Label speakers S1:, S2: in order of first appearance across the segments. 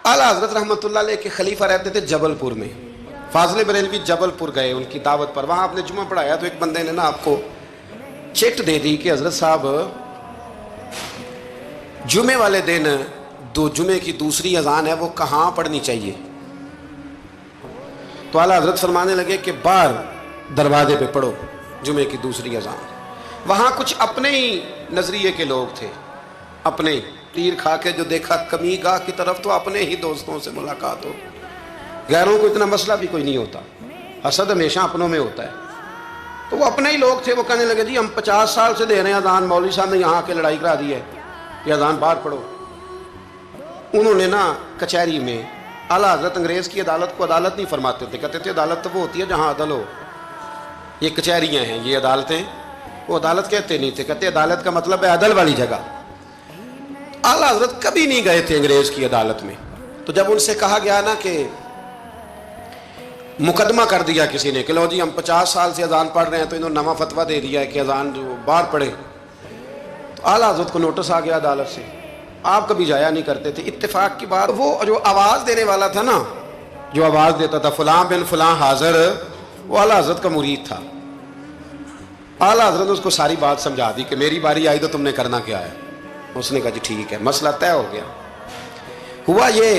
S1: आला हजरत रहमतुल्लाह अलैह के खलीफा रहते थे जबलपुर में। फाजिल बरेलवी जबलपुर गए उनकी दावत पर, वहाँ आपने जुमा पढ़ाया तो एक बंदे ने ना आपको चिट दे दी कि हजरत साहब जुमे वाले दिन दो जुमे की दूसरी अजान है वो कहाँ पढ़नी चाहिए। तो आला हजरत फरमाने लगे कि बाहर दरवाजे पे पढ़ो जुमे की दूसरी अजान। वहाँ कुछ अपने ही नजरिए के लोग थे, अपने तीर खा के जो देखा कमी गाह की तरफ तो अपने ही दोस्तों से मुलाकात हो, गैरों को इतना मसला भी कोई नहीं होता, हसद हमेशा अपनों में होता है। तो वो अपने ही लोग थे, वो कहने लगे जी हम 50 साल से दे रहे हैं अजान, मौलवी साहब ने यहाँ आके लड़ाई करा दी है कि अजान बाहर पढ़ो। उन्होंने ना कचहरी में, आला हजरत अंग्रेज़ की अदालत को अदालत नहीं फरमाते थे, कहते थे अदालत तो वो होती है जहाँ अदल हो, ये कचहरियाँ हैं ये अदालतें, वो अदालत कहते नहीं थे, कहते अदालत का मतलब है अदल वाली जगह। आला हजरत कभी नहीं गए थे अंग्रेज़ की अदालत में। तो जब उनसे कहा गया ना कि मुकदमा कर दिया किसी ने कि लो जी हम 50 साल से अजान पढ़ रहे हैं तो इन्होंने नवा फतवा दे दिया है कि अजान जो बाहर पढ़े, तो आला हजरत को नोटिस आ गया अदालत से। आप कभी जाया नहीं करते थे। इत्तेफाक की बात, वो जो आवाज़ देने वाला था ना, जो आवाज़ देता था फलां बिन फलां हाजिर, वो आला हजरत का मुरीद था। आला हजरत ने उसको सारी बात समझा दी कि मेरी बारी आई तो तुमने करना क्या है। उसने कहा जी ठीक है, मसला तय हो गया। हुआ ये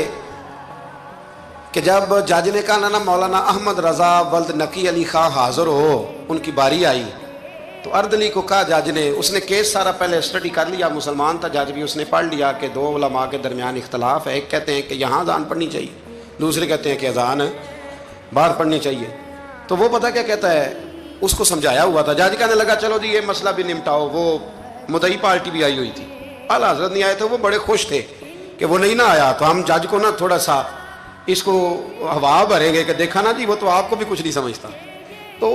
S1: कि जब जज ने कहा ना मौलाना अहमद रज़ा वल्द नकी अली खां हाजिर हो, उनकी बारी आई तो अर्दली को कहा जज ने, उसने केस सारा पहले स्टडी कर लिया, मुसलमान था जज भी, उसने पढ़ लिया कि दो उलमा के दरमियान इख्तलाफ है, एक कहते हैं कि यहाँ अजान पढ़नी चाहिए, दूसरे कहते हैं कि अजान बाहर पढ़नी चाहिए। तो वो पता क्या कहता है, उसको समझाया हुआ था। जज कहने लगा चलो जी ये मसला भी निपटाओ। वो मुदई पार्टी भी आई हुई थी, आला हजरत नहीं आए थे, वो बड़े खुश थे कि वो नहीं ना आया तो हम जज को ना थोड़ा सा इसको हवा भरेंगे कि देखा ना जी वो तो आपको भी कुछ नहीं समझता। तो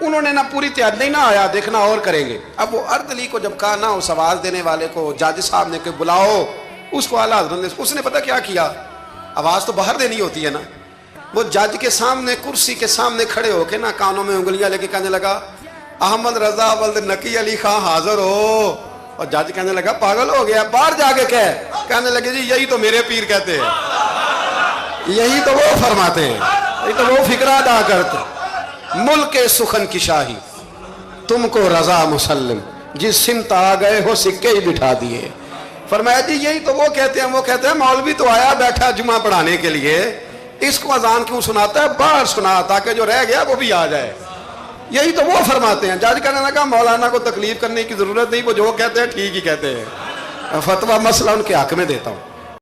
S1: उन्होंने ना पूरी तैयारी, नहीं ना आया देखना और करेंगे। अब वो अर्दली को जब कहा ना उस आवाज़ देने वाले को, जज साहब ने कि बुलाओ उसको, आला हजरत ने, उसने पता क्या किया, आवाज़ तो बाहर देनी होती है ना, वो जज के सामने कुर्सी के सामने खड़े होके ना कानों में उंगलियां लेके कहने लगा अहमद रजा वल्द नकी अली खां हाजिर हो। और जज कहने लगा पागल हो गया, बाहर जाके कह। कहने लगे जी यही तो मेरे पीर कहते हैं, यही तो वो फरमाते हैं, यही तो वो फिक्रा अदा करते, मुल्क सुखन की शाही तुमको रजा मुसल्लिम, जिस सिमत आ गए हो सिक्के ही बिठा दिए। फरमाया जी यही तो वो कहते हैं, वो कहते हैं मौलवी तो आया बैठा जुमा पढ़ाने के लिए, इसको अजान क्यों सुनाता है, बाहर सुना ताकि जो रह गया वो भी आ जाए, यही तो वो फरमाते हैं। जज कहने लगा मौलाना को तकलीफ करने की जरूरत नहीं, वो जो कहते हैं ठीक ही कहते हैं, फतवा मसला उनके हक में देता हूँ।